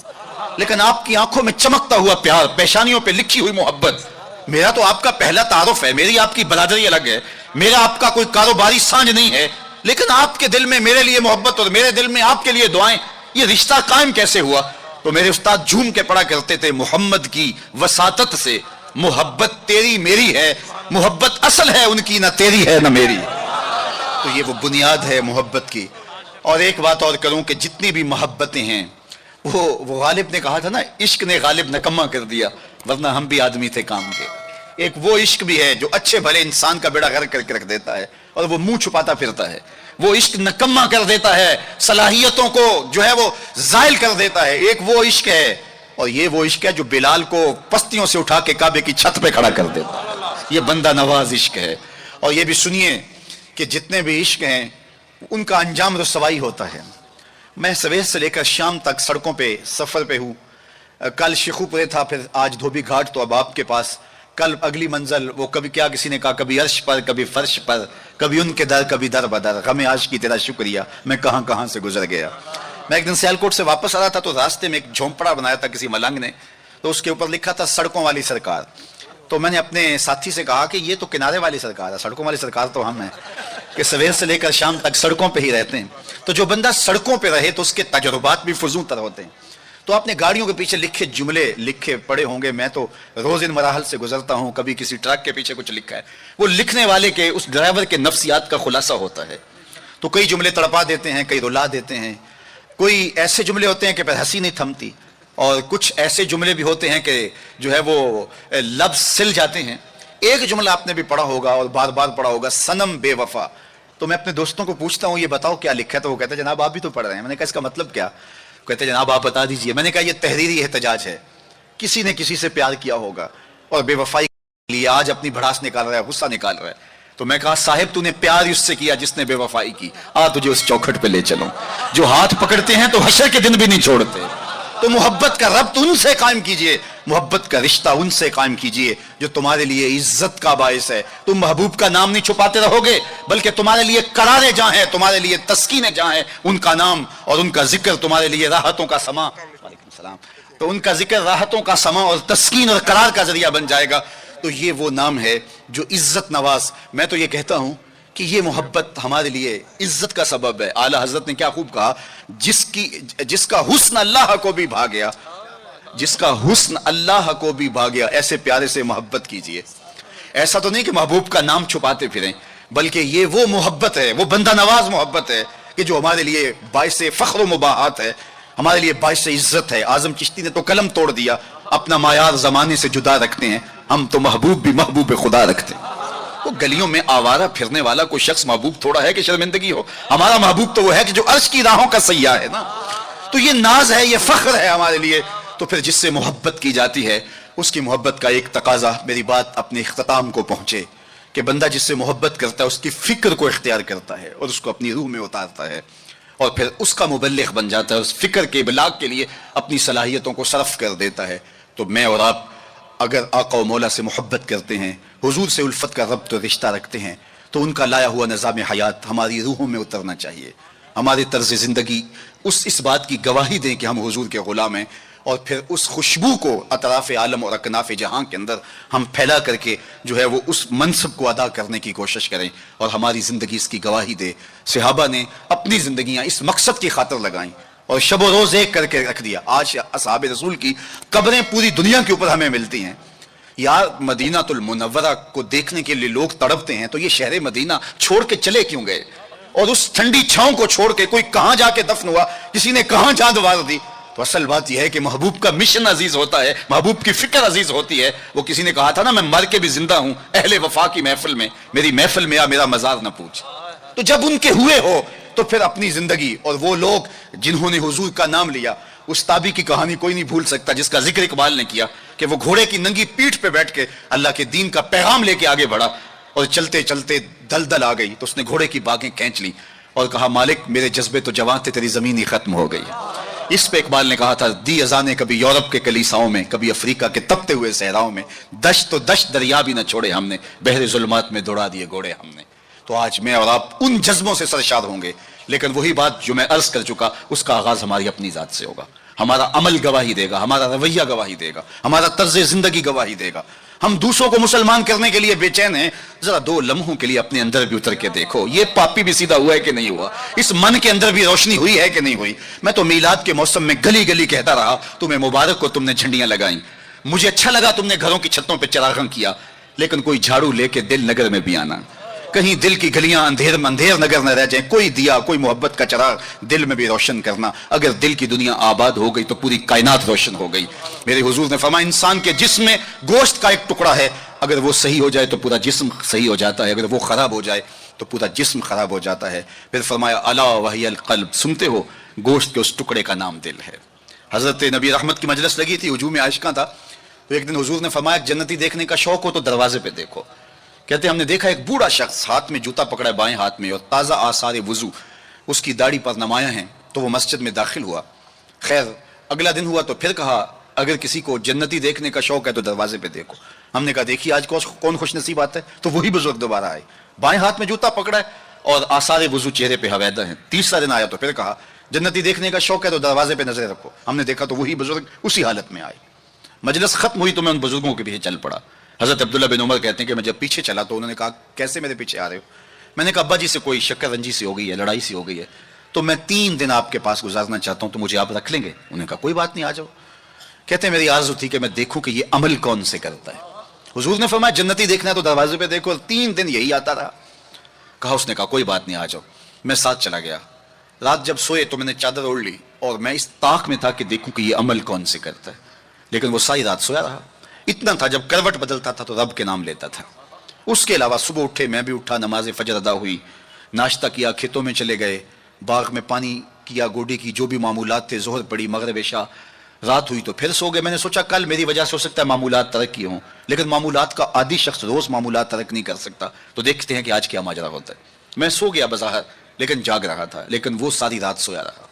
لیکن آپ کی آنکھوں میں چمکتا ہوا پیار، پیشانیوں پہ لکھی ہوئی محبت۔ میرا تو آپ کا پہلا تعارف ہے، میری آپ کی برادری الگ ہے، میرا آپ کا کوئی کاروباری سانج نہیں ہے، لیکن آپ کے دل میں میرے لیے محبت اور میرے دل میں آپ کے لیے دعائیں، یہ رشتہ قائم کیسے ہوا؟ تو میرے استاد جھوم کے پڑھا کرتے تھے، محمد کی وساطت سے محبت تیری میری ہے، محبت اصل ہے ان کی، نہ تیری ہے نہ میری۔ تو یہ وہ بنیاد ہے محبت کی۔ اور ایک بات اور کروں کہ جتنی بھی محبتیں ہیں، وہ غالب نے کہا تھا نا، عشق نے غالب نکما کر دیا، ورنہ ہم بھی آدمی تھے کام کے۔ ایک وہ عشق بھی ہے جو اچھے بھلے انسان کا بیڑا غرق کر کے رکھ دیتا ہے، اور وہ منہ چھپاتا پھرتا ہے۔ وہ عشق نکما کر دیتا ہے، صلاحیتوں کو جو ہے وہ زائل کر دیتا ہے۔ ایک وہ عشق ہے، اور یہ وہ عشق ہے جو بلال کو پستیوں سے اٹھا کے کعبے کی چھت پہ کھڑا کر دیتا ہے۔ یہ بندہ نواز عشق ہے۔ اور یہ بھی سنیے کہ جتنے بھی عشق ہیں ان کا انجام رسوائی ہوتا ہے۔ میں سویر سے لے کر شام تک سڑکوں پہ سفر پہ ہوں۔ کل شیخو پورے تھا، پھر آج دھوبی گھاٹ، تو اب آپ کے پاس کل اگلی منزل، وہ کبھی کیا کسی نے کہا، کبھی عرش پر، کبھی فرش پر، کبھی ان کے در، کبھی در بدر، غم عاشقی تیرا شکریہ، میں کہاں کہاں سے گزر گیا۔ میں ایک دن سیالکوٹ سے واپس آ رہا تھا، تو راستے میں ایک جھونپڑا بنایا تھا کسی ملنگ نے، تو اس کے اوپر لکھا تھا سڑکوں والی سرکار۔ تو میں نے اپنے ساتھی سے کہا کہ یہ تو کنارے والی سرکار ہے، سڑکوں والی سرکار تو ہم ہیں، کہ سویر سے لے کر شام تک سڑکوں پہ ہی رہتے ہیں۔ تو جو بندہ سڑکوں پہ رہے تو اس کے تجربات بھی فضول تر ہوتے ہیں۔ تو آپ نے گاڑیوں کے پیچھے لکھے جملے لکھے پڑے ہوں گے، میں تو روز ان مراحل سے گزرتا ہوں، کبھی کسی ٹرک کے پیچھے کچھ لکھا ہے، وہ لکھنے والے کے، اس ڈرائیور کے نفسیات کا خلاصہ ہوتا ہے۔ تو کئی جملے تڑپا دیتے ہیں، کئی رلا دیتے ہیں، کوئی ایسے جملے ہوتے ہیں کہ پھر ہنسی نہیں تھمتی، اور کچھ ایسے جملے بھی ہوتے ہیں کہ جو ہے وہ لفظ سل جاتے ہیں۔ ایک جملہ آپ نے بھی پڑھا ہوگا اور بار بار پڑھا ہوگا، صنم بے وفا۔ تو میں اپنے دوستوں کو پوچھتا ہوں یہ بتاؤ کیا لکھا ہے، تو وہ کہتے ہیں جناب آپ بھی تو پڑھ رہے ہیں۔ میں نے کہا اس کا مطلب کیا؟ کہتے ہیں جناب آپ بتا دیجئے۔ میں نے کہا یہ تحریری احتجاج ہے، کسی نے کسی سے پیار کیا ہوگا اور بے وفائی کے لیے آج اپنی بھڑاس نکال رہا ہے، غصہ نکال رہا ہے۔ تو میں کہا صاحب تو نے پیار اس سے کیا جس نے بے وفائی کی، تجھے اس چوکھٹ پہ لے چلوں۔ جو ہاتھ پکڑتے ہیں تو حشر کے دن بھی نہیں چھوڑتے۔ تو محبت کا ربط ان سے قائم کیجئے، محبت کا رشتہ ان سے قائم کیجئے جو تمہارے لیے عزت کا باعث ہے۔ تم محبوب کا نام نہیں چھپاتے رہو گے، بلکہ تمہارے لیے قرارے جہاں ہیں، تمہارے لیے تسکینیں جہاں ہیں، ان کا نام اور ان کا ذکر تمہارے لیے راحتوں کا سما، وعلیکم السلام، تو ان کا ذکر راحتوں کا سما اور تسکین اور قرار کا ذریعہ بن جائے گا۔ تو یہ وہ نام ہے جو عزت نواز۔ میں تو یہ کہتا ہوں کہ یہ محبت ہمارے لیے عزت کا سبب ہے۔ اعلیٰ حضرت نے کیا خوب کہا، جس کا حسن اللہ کو بھی بھا گیا، جس کا حسن اللہ کو بھی بھا گیا، ایسے پیارے سے محبت کیجئے۔ ایسا تو نہیں کہ محبوب کا نام چھپاتے پھریں، بلکہ یہ وہ محبت ہے، وہ بندہ نواز محبت ہے کہ جو ہمارے لیے باعث فخر و مباحات ہے، ہمارے لیے باعث عزت ہے۔ اعظم چشتی نے تو قلم توڑ دیا، اپنا معیار زمانے سے جدا رکھتے ہیں، ہم تو محبوب بھی محبوب خدا رکھتے ہیں۔ وہ گلیوں میں آوارہ پھرنے والا کوئی شخص محبوب تھوڑا ہے کہ شرمندگی ہو؟ ہمارا محبوب تو وہ ہے کہ جو عرش کی راہوں کا سیاح ہے نا۔ تو یہ ناز ہے، یہ فخر ہے ہمارے لیے۔ تو پھر جس سے محبت کی جاتی ہے اس کی محبت کا ایک تقاضا، میری بات اپنے اختتام کو پہنچے، کہ بندہ جس سے محبت کرتا ہے اس کی فکر کو اختیار کرتا ہے اور اس کو اپنی روح میں اتارتا ہے، اور پھر اس کا مبلغ بن جاتا ہے، اس فکر کے ابلاغ کے لیے اپنی صلاحیتوں کو صرف کر دیتا ہے۔ تو میں اور آپ اگر آقا و مولا سے محبت کرتے ہیں، حضور سے الفت کا ربط و رشتہ رکھتے ہیں، تو ان کا لایا ہوا نظام حیات ہماری روحوں میں اترنا چاہیے۔ ہمارے طرز زندگی اس بات کی گواہی دیں کہ ہم حضور کے غلام ہیں، اور پھر اس خوشبو کو اطراف عالم اور اکناف جہاں کے اندر ہم پھیلا کر کے جو ہے وہ اس منصب کو ادا کرنے کی کوشش کریں، اور ہماری زندگی اس کی گواہی دے۔ صحابہ نے اپنی زندگیاں اس مقصد کی خاطر لگائیں اور شب و روز ایک کر کے رکھ دیا۔ آج اصحاب رسول کی قبریں پوری دنیا کے اوپر ہمیں ملتی ہیں۔ یار مدینہ المنورہ کو دیکھنے کے لیے لوگ تڑپتے ہیں، تو یہ شہر مدینہ چھوڑ کے چلے کیوں گئے؟ اور اس ٹھنڈی چھاؤں کو چھوڑ کے کوئی کہاں جا کے دفن ہوا، کسی نے کہاں جان وار دی؟ تو اصل بات یہ ہے کہ محبوب کا مشن عزیز ہوتا ہے، محبوب کی فکر عزیز ہوتی ہے۔ وہ کسی نے کہا تھا نا، میں مر کے بھی زندہ ہوں اہل وفا کی محفل میں، میری محفل میں آ میرا مزار نہ پوچھ۔ تو جب ان کے ہوئے ہو تو پھر اپنی زندگی، اور وہ لوگ جنہوں نے حضور کا نام لیا، اس تابی کی کہانی کوئی نہیں بھول سکتا جس کا ذکر اقبال نے کیا، کہ وہ گھوڑے کی ننگی پیٹھ پہ بیٹھ کے اللہ کے دین کا پیغام لے کے آگے بڑھا، اور چلتے چلتے دلدل آ گئی تو اس نے گھوڑے کی باگیں کھینچ لی اور کہا، مالک میرے جذبے تو جوان تھے، تیری زمین ہی ختم ہو گئی۔ اس پہ اقبال نے کہا تھا، دی اذانے کبھی یورپ کے کلیساؤں میں، کبھی افریقہ کے تپتے ہوئے صحراؤں میں، دشت تو دشت دریا بھی نہ چھوڑے ہم نے، بحر ظلمات میں دوڑا دیے گھوڑے ہم نے۔ تو آج میں اور آپ ان جذبوں سے سرشار ہوں گے، لیکن وہی بات جو میں عرض کر چکا، اس کا آغاز ہماری اپنی ذات سے ہوگا۔ ہمارا عمل گواہی دے گا، ہمارا رویہ گواہی دے گا، ہمارا طرز زندگی گواہی دے گا۔ ہم دوسروں کو مسلمان کرنے کے لیے بے چین ہیں، ذرا 2 لمحوں کے لیے اپنے اندر بھی اتر کے دیکھو، یہ پاپی بھی سیدھا ہوا ہے کہ نہیں ہوا، اس من کے اندر بھی روشنی ہوئی ہے کہ نہیں ہوئی۔ میں تو میلاد کے موسم میں گلی گلی کہتا رہا، تمہیں مبارک کو تم نے جھنڈیاں لگائیں، مجھے اچھا لگا تم نے گھروں کی چھتوں پہ چراغاں کیا، لیکن کوئی جھاڑو لے کے دل نگر میں بھی آنا، کہیں دل کی گلیاں اندھیر نگر نہ رہ جائیں، کوئی دیا، کوئی محبت کا چراغ دل میں بھی روشن کرنا۔ اگر دل کی دنیا آباد ہو گئی تو پوری کائنات روشن ہو گئی۔ میرے حضور نے فرمایا، انسان کے جسم میں گوشت کا ایک ٹکڑا ہے، اگر وہ صحیح ہو جائے تو پورا جسم صحیح ہو جاتا ہے، اگر وہ خراب ہو جائے تو پورا جسم خراب ہو جاتا ہے۔ پھر فرمایا، الا وہی القلب، سنتے ہو، گوشت کے اس ٹکڑے کا نام دل ہے۔ حضرت نبی رحمت کی مجلس لگی تھی، ہجوم عاشقاں تھا، تو ایک دن حضور نے فرمایا، جنتی دیکھنے کا شوق ہو تو دروازے پہ دیکھو۔ کہتے ہیں ہم نے دیکھا ایک بوڑھا شخص ہاتھ میں جوتا پکڑا ہے بائیں ہاتھ میں، اور تازہ آثار وضو اس کی داڑھی پر نمایاں ہیں، تو وہ مسجد میں داخل ہوا۔ خیر اگلا دن ہوا تو پھر کہا، اگر کسی کو جنتی دیکھنے کا شوق ہے تو دروازے پہ دیکھو۔ ہم نے کہا دیکھیے آج کون خوش نصیب آتا ہے، تو وہی بزرگ دوبارہ آئے، بائیں ہاتھ میں جوتا پکڑا ہے اور آثار وضو چہرے پہ حویدہ ہیں۔ تیسرا دن آیا تو پھر کہا، جنتی دیکھنے کا شوق ہے تو دروازے پہ نظریں رکھو۔ ہم نے دیکھا تو وہی بزرگ اسی حالت میں آئے۔ مجلس ختم ہوئی تو میں ان بزرگوں کے پیچھے چل پڑا۔ حضرت عبداللہ بن عمر کہتے ہیں کہ میں جب پیچھے چلا تو انہوں نے کہا، کیسے میرے پیچھے آ رہے ہو؟ میں نے کہا، ابا جی سے کوئی شکر رنجی سی ہو گئی ہے، لڑائی سی ہو گئی ہے، تو میں 3 دن آپ کے پاس گزارنا چاہتا ہوں، تو مجھے آپ رکھ لیں گے؟ انہوں نے کہا کوئی بات نہیں، آ جاؤ۔ کہتے ہیں میری آرزو تھی کہ میں دیکھوں کہ یہ عمل کون سے کرتا ہے۔ حضور نے فرمایا، جنتی دیکھنا ہے تو دروازے پہ دیکھو، اور 3 دن یہی آتا رہا۔ کہا، اس نے کہا کوئی بات نہیں، آ جاؤ۔ میں ساتھ چلا گیا۔ رات جب سوئے تو میں نے چادر اوڑھ لی، اور میں اس طاق میں تھا کہ دیکھوں کہ یہ عمل کون سے کرتا ہے، لیکن وہ ساری رات سویا رہا۔ اتنا تھا، جب کروٹ بدلتا تھا تو رب کے نام لیتا تھا۔ اس کے علاوہ صبح اٹھے، میں بھی اٹھا، نماز فجر ادا ہوئی، ناشتہ کیا، کھیتوں میں چلے گئے، باغ میں پانی کیا، گوڈی کی جو بھی معمولات تھے، ظہر پڑی، مغرب عشاء، رات ہوئی تو پھر سو گئے۔ میں نے سوچا کل میری وجہ سے ہو سکتا ہے معمولات ترک کیے ہوں، لیکن معمولات کا عادی شخص روز معمولات ترک نہیں کر سکتا، تو دیکھتے ہیں کہ آج کیا ماجرا ہوتا ہے۔ میں سو گیا بظاہر، لیکن جاگ رہا تھا، لیکن وہ ساری رات سویا رہا،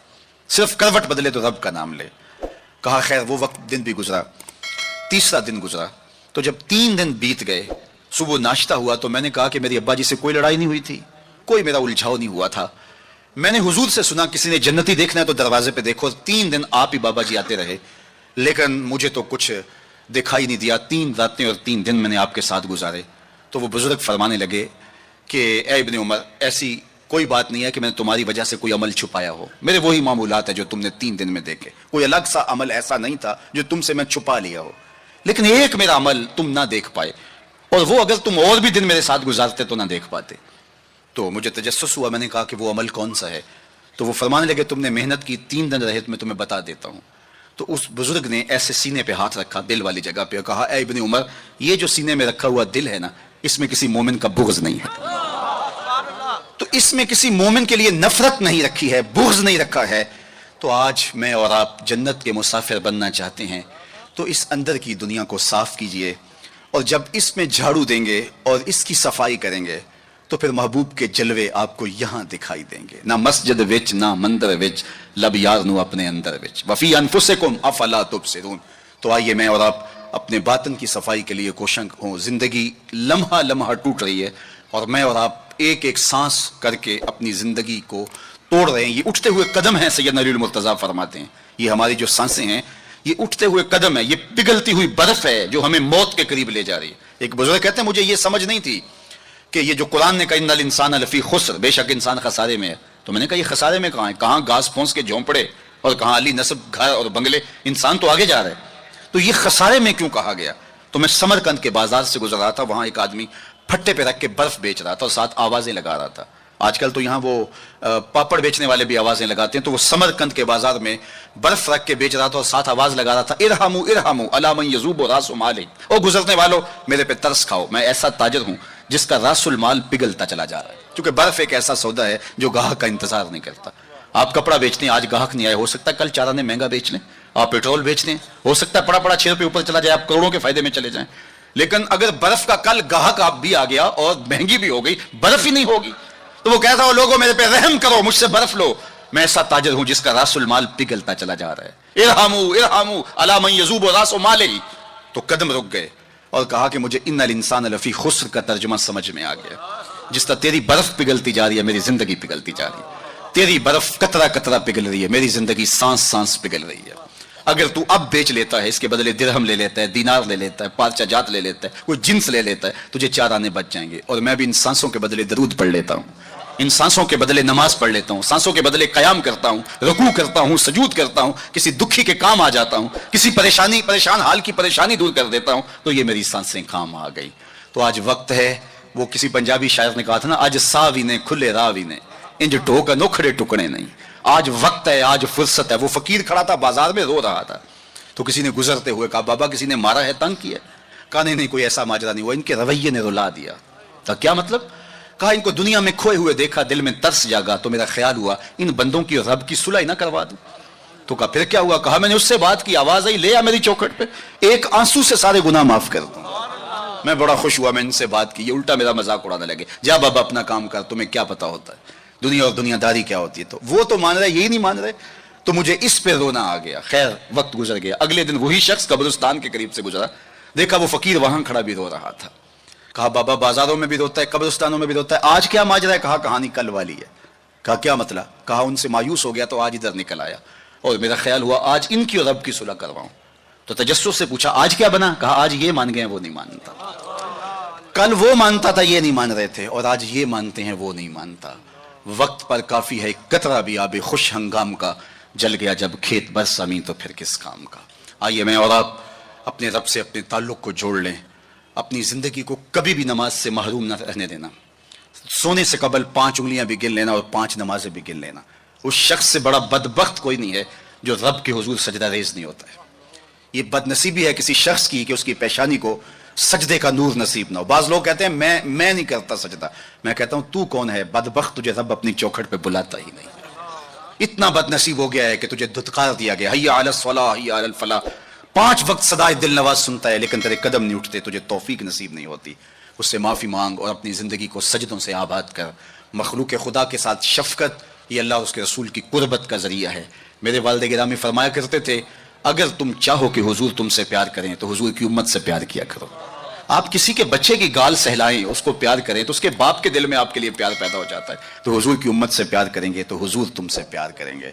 صرف کروٹ بدلے تو رب کا نام لے۔ کہا خیر وہ وقت دن بھی گزرا، تیسرا دن گزرا، تو جب 3 دن بیت گئے، صبح ناشتہ ہوا تو میں نے کہا کہ میری ابا جی سے کوئی لڑائی نہیں ہوئی تھی، کوئی میرا الجھاؤ نہیں ہوا تھا۔ میں نے حضور سے سنا کسی نے جنتی دیکھنا ہے تو دروازے پہ دیکھو، 3 دن آپ ہی بابا جی آتے رہے، لیکن مجھے تو کچھ دکھائی نہیں دیا۔ 3 راتیں اور 3 دن میں نے آپ کے ساتھ گزارے۔ تو وہ بزرگ فرمانے لگے کہ اے ابن عمر، ایسی کوئی بات نہیں ہے کہ میں نے تمہاری وجہ سے کوئی عمل چھپایا ہو، میرے وہی معمولات ہیں جو تم نے 3 دن میں دیکھے، کوئی الگ سا عمل ایسا نہیں تھا جو تم سے میں چھپا لیا ہو، لیکن ایک میرا عمل تم نہ دیکھ پائے، اور وہ اگر تم اور بھی دن میرے ساتھ گزارتے تو نہ دیکھ پاتے۔ تو مجھے تجسس ہوا, میں نے کہا کہ وہ عمل کون سا ہے؟ تو وہ فرمانے لگے تم نے محنت کی 3 دن رہے, میں تمہیں بتا دیتا ہوں. تو اس بزرگ نے ایسے سینے پہ ہاتھ رکھا, دل والی جگہ پہ, کہا اے ابن عمر, یہ جو سینے میں رکھا ہوا دل ہے نا, اس میں کسی مومن کا بغض نہیں ہے. تو اس میں کسی مومن کے لیے نفرت نہیں رکھی ہے, بغض نہیں رکھا ہے. تو آج میں اور آپ جنت کے مسافر بننا چاہتے ہیں تو اس اندر کی دنیا کو صاف کیجئے, اور جب اس میں جھاڑو دیں گے اور اس کی صفائی کریں گے تو پھر محبوب کے جلوے آپ کو یہاں دکھائی دیں گے, نہ مسجد وچ نہ مندر وچ, لب یار نو اپنے اندر وچ, وفی انفسکم افلا تبصرون. تو آئیے میں اور آپ اپنے باطن کی صفائی کے لیے کوشاں ہوں. زندگی لمحہ لمحہ ٹوٹ رہی ہے اور میں اور آپ ایک ایک سانس کر کے اپنی زندگی کو توڑ رہے ہیں. یہ اٹھتے ہوئے قدم ہیں, سیدنا علی المرتضیٰ فرماتے ہیں, یہ ہماری جو سانسیں ہیں یہ اٹھتے ہوئے قدم ہے, یہ پگھلتی ہوئی برف ہے جو ہمیں موت کے قریب لے جا رہی ہے. ایک بزرگ کہتے ہیں مجھے یہ سمجھ نہیں تھی کہ یہ جو قرآن نے کہا ان الانسان لفی خسر, بے شک انسان خسارے میں ہے. تو میں نے کہا یہ خسارے میں کہاں ہے؟ کہاں گھاس پھونس کے جھونپڑے اور کہاں علی نصب گھر اور بنگلے, انسان تو آگے جا رہا ہے. تو یہ خسارے میں کیوں کہا گیا؟ تو میں سمرقند کے بازار سے گزر رہا تھا, وہاں ایک آدمی پھٹے پہ رکھ کے برف بیچ رہا تھا اور ساتھ آوازیں لگا رہا تھا. آج کل تو یہاں وہ پاپڑ بیچنے والے بھی آوازیں لگاتے ہیں, تو وہ سمرقند کے بازار میں برف رکھ کے بیچ رہا تھا اور ساتھ آواز لگا رہا تھا ارحموا ارحموا علی من یذوب راس مال, او گزرنے والوں میرے پہ ترس کھاؤ, میں ایسا تاجر ہوں جس کا راس المال پگھلتا چلا جا رہا ہے. کیونکہ برف ایک ایسا سودا ہے جو گاہک کا انتظار نہیں کرتا. آپ کپڑا بیچتے ہیں, آج گاہک نہیں آئے, ہو سکتا ہے کل چارہ نے مہنگا بیچ لیں. آپ پیٹرول بیچتے ہیں, ہو سکتا ہے پڑا پڑا 6 روپے اوپر چلا جائے, آپ کروڑوں کے فائدے میں چلے جائیں. لیکن اگر برف کا کل گاہک آپ بھی آ گیا اور مہنگی بھی ہو گئی, برف ہی نہیں ہوگی, تو وہ کہتا ہو لوگوں میرے پہ رحم کرو, مجھ سے برف لو, میں ایسا تاجر ہوں جس کا راس المال پگھلتا چلا جا رہا ہے. ارحموا ارحموا علی من یذوب راس مالہ. تو قدم رک گئے اور کہا کہ مجھے ان الانسان لفی خسر کا ترجمہ سمجھ میں آ گیا. جس طرح تیری برف پگھلتی جا رہی ہے میری زندگی پگھلتی جا رہی ہے, تیری برف قطرہ قطرہ پگھل رہی ہے, میری زندگی سانس سانس پگھل رہی ہے. اگر تو اب بیچ لیتا ہے, اس کے بدلے درہم لے لیتا ہے, دینار لے لیتا ہے, پارچہ جات لے لیتا ہے, کوئی جنس لے لیتا ہے, تجھے 4 آنے بچ جائیں گے. اور میں بھی ان سانسوں کے بدلے درود پڑھ لیتا ہوں, ان سانسوں کے بدلے نماز پڑھ لیتا ہوں, سانسوں کے بدلے قیام کرتا ہوں, رکوع کرتا ہوں, سجود کرتا ہوں, کسی دکھی کے کام آ جاتا ہوں, کسی پریشان حال کی پریشانی دور کر دیتا ہوں, تو یہ میری سانسیں کام آ گئی. تو آج وقت ہے, وہ کسی پنجابی شاعر نے کہا تھا نا, آج ساوی نے کھلے راوی نے انج ٹوکا نوکھڑے ٹکڑے نہیں. آج وقت ہے, آج فرصت ہے. وہ فقیر کھڑا تھا بازار میں رو رہا تھا, تو کسی نے گزرتے ہوئے کہا بابا کسی نے مارا ہے, تنگ کیا؟ کہا نہیں کوئی ایسا ماجرا نہیں ہوا, ان کے رویے نے رلا دیا. تو کیا مطلب؟ کہا ان کو دنیا میں کھوئے ہوئے دیکھا, دل میں ترس جاگا, تو میرا خیال ہوا ان بندوں کی رب کی صلح نہ کروا دوں. تو کہا پھر کیا ہوا؟ کہا میں نے اس سے بات کی, آواز آئی لے آ میری چوکھٹ پہ, ایک آنسو سے سارے گناہ معاف کر دوں. میں بڑا خوش ہوا, میں ان سے بات کی, یہ الٹا میرا مذاق اڑانے لگے, جا بابا اپنا کام کر, تمہیں کیا پتا ہوتا ہے دنیا اور دنیا داری کیا ہوتی ہے. تو وہ تو مان رہے, یہی نہیں مان رہے, تو مجھے اس پہ رونا آ گیا. خیر وقت گزر گیا. اگلے دن وہی شخص قبرستان کے قریب سے گزرا, دیکھا وہ فقیر وہاں کھڑا بھی رو رہا تھا. کہا بابا بازاروں میں بھی روتا ہے, قبرستانوں میں بھی روتا ہے, آج کیا ماجرا ہے؟ کہا کہانی کل والی ہے. کہا کیا مطلب؟ کہا ان سے مایوس ہو گیا تو آج ادھر نکل آیا, اور میرا خیال ہوا آج ان کی اور رب کی صلح کرواؤں. تو تجسس سے پوچھا آج کیا بنا؟ کہا آج یہ مان گئے وہ نہیں مانتا, کل وہ مانتا تھا یہ نہیں مان رہے تھے, اور آج یہ مانتے ہیں وہ نہیں مانتا. وقت پر کافی ہے, قطرہ بھی آب خوش ہنگام کا, جل گیا جب کھیت برس زمین تو پھر کس کام کا. آئیے میں اور آپ اپنے رب سے اپنے تعلق کو جوڑ لیں, اپنی زندگی کو کبھی بھی نماز سے محروم نہ رہنے دینا. سونے سے قبل 5 انگلیاں بھی گن لینا اور 5 نمازیں بھی گن لینا. اس شخص سے بڑا بدبخت کوئی نہیں ہے جو رب کے حضور سجدہ ریز نہیں ہوتا ہے. یہ بد نصیبی ہے کسی شخص کی کہ اس کی پیشانی کو سجدے کا نور نصیب نہ ہو. بعض لوگ کہتے ہیں میں نہیں کرتا سجدہ. میں کہتا ہوں تو کون ہے بدبخت, تجھے رب اپنی چوکھٹ پہ بلاتا ہی نہیں. اتنا بد نصیب ہو گیا ہے کہ تجھے دھتکار دیا گیا, حی علی الصلاح حی علی الفلاح. 5 وقت صدائے دل نواز سنتا ہے لیکن تیرے قدم نہیں اٹھتے, تجھے توفیق نصیب نہیں ہوتی. اس سے معافی مانگ اور اپنی زندگی کو سجدوں سے آباد کر. مخلوق خدا کے ساتھ شفقت یہ اللہ اور اس کے رسول کی قربت کا ذریعہ ہے. میرے والد گرامی فرمایا کرتے تھے اگر تم چاہو کہ حضور تم سے پیار کریں تو حضور کی امت سے پیار کیا کرو. آپ کسی کے بچے کی گال سہلائیں, اس کو پیار کریں تو اس کے باپ کے دل میں آپ کے لیے پیار پیدا ہو جاتا ہے. تو حضور کی امت سے پیار کریں گے تو حضور تم سے پیار کریں گے.